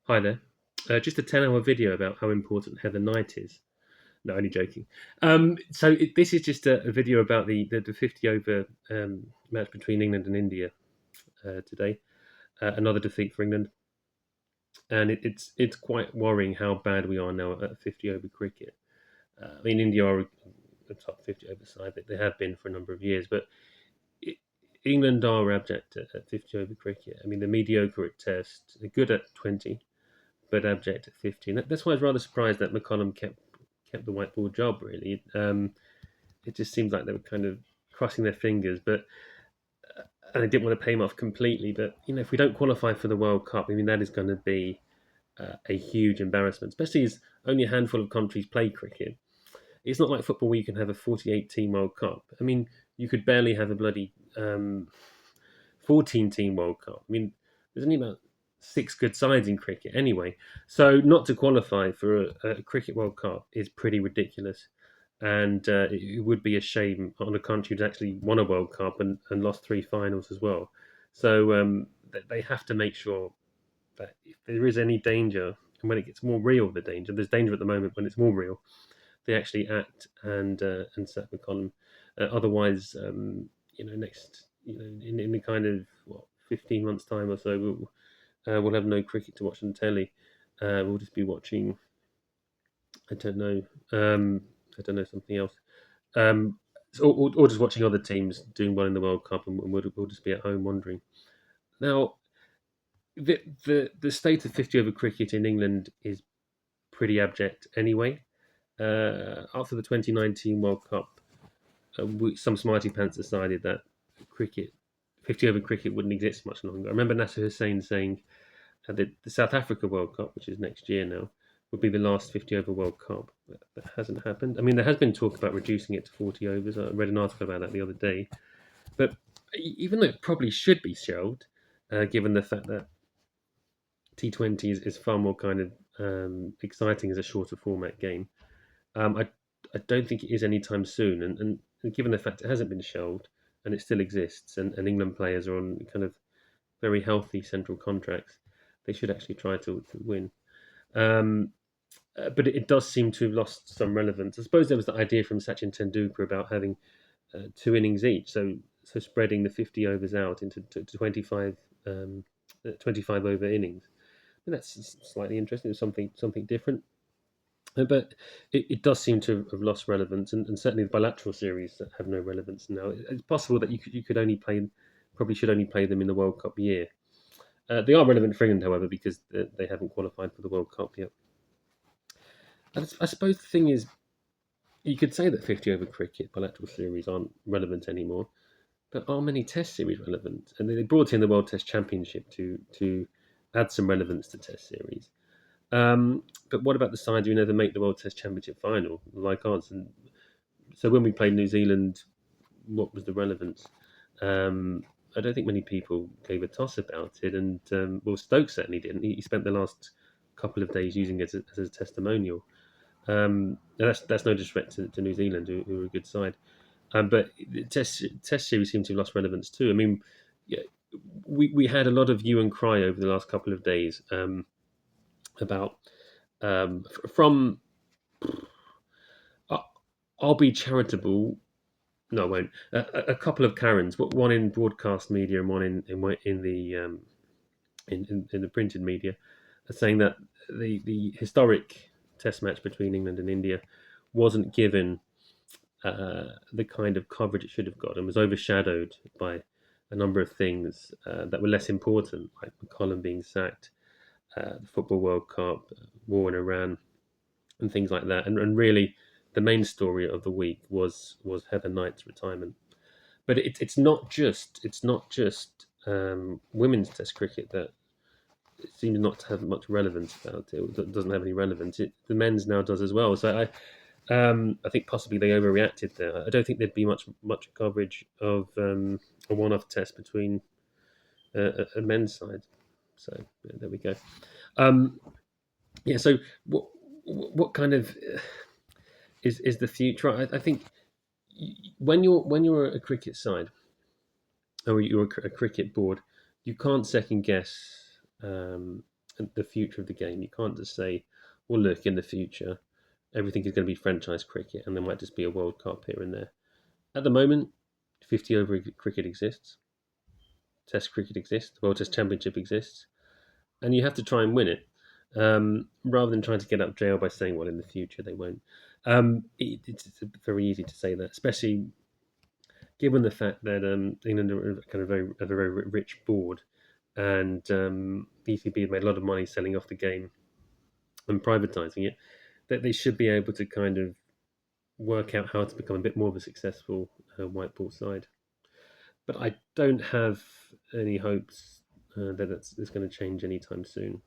Hi there. Just a 10-hour video about how important Heather Knight is. No, only joking. This is just a video about the 50 over match between England and India today. Another defeat for England, and it's quite worrying how bad we are now at 50 over cricket. I mean, India are a top 50 over side. They have been for a number of years, but it, England are abject at 50 over cricket. I mean, they're mediocre at Test. They're good at 20, but abject at 50. And that's why I was rather surprised that McCollum kept the white ball job. Really, it just seems like they were kind of crossing their fingers, but and they didn't want to pay him off completely. But if we don't qualify for the World Cup, I mean that is going to be a huge embarrassment, especially as only a handful of countries play cricket. It's not like football where you can have a 48 team World Cup. I mean, you could barely have a bloody 14 team World Cup. I mean, there's only about six good sides in cricket anyway. So not to qualify for a Cricket World Cup is pretty ridiculous. And it would be a shame on a country who's actually won a World Cup and lost three finals as well. So they have to make sure that if there is any danger, and when it gets more real, there's danger at the moment when it's more real, they actually act and sack McCollum. Otherwise, next, in the kind of 15 months time or so, we'll have no cricket to watch on telly. We'll just be watching. I don't know. I don't know something else. Um, or just watching other teams doing well in the World Cup, and we'll just be at home wondering. Now, the state of 50 over cricket in England is pretty abject anyway. After the 2019 World Cup, some smarty pants decided that cricket, 50 over cricket, wouldn't exist much longer. I remember Nasser Hussain saying that the South Africa World Cup, which is next year now, would be the last 50 over World Cup. That hasn't happened. I mean, there has been talk about reducing it to 40 overs. I read an article about that the other day. But even though it probably should be shelved, given the fact that T20 is far more kind of exciting as a shorter format game, um, I I don't think it is anytime soon. And given the fact it hasn't been shelved and it still exists, and England players are on kind of very healthy central contracts, they should actually try to win. Um, but it does seem to have lost some relevance. I suppose there was the idea from Sachin Tendulkar about having two innings each, so spreading the 50 overs out into 25 25 over innings. And that's slightly interesting. It's something different. But it does seem to have lost relevance, and certainly the bilateral series that have no relevance now. It's possible that you could only play, probably should only play them in the World Cup year. They are relevant for England, however, because they haven't qualified for the World Cup yet. I suppose the thing is, you could say that 50 over cricket bilateral series aren't relevant anymore, but are many Test series relevant? And they brought in the World Test Championship to add some relevance to Test series. But what about the sides who never make the World Test Championship final, like us? And so when we played New Zealand, what was the relevance? Um, I don't think many people gave a toss about it, and well, Stokes certainly didn't. He spent the last couple of days using it as a testimonial. That's no disrespect to New Zealand, who are a good side, but the test series seem to have lost relevance too. I mean, yeah, we had a lot of hue and cry over the last couple of days about from. I'll be charitable. No, I won't. A couple of Karens, one in broadcast media and one in the in the printed media, are saying that the historic Test match between England and India wasn't given the kind of coverage it should have got, and was overshadowed by a number of things that were less important, like McCollum being sacked, the Football World Cup, war in Iran, and things like that. And really, the main story of the week was Heather Knight's retirement. But it's not just women's Test cricket that it seems not to have much relevance about it. It doesn't have any relevance. The men's now does as well. So I think possibly they overreacted there. I don't think there'd be much coverage of a one-off test between a men's side. So there we go. Um, yeah. So what kind of is the future? I think when you're a cricket side or you're a cricket board, you can't second guess. the future of the game. You can't just say, well, look, in the future, everything is going to be franchise cricket, and there might just be a World Cup here and there. At the moment, 50 over cricket exists, Test cricket exists, the World Test Championship exists, and you have to try and win it, rather than trying to get up jail by saying, well, in the future they won't. It's very easy to say that, especially given the fact that England are kind of a very rich board, and the ECB have made a lot of money selling off the game and privatising it, that they should be able to kind of work out how to become a bit more of a successful white ball side. But I don't have any hopes that it's going to change anytime soon.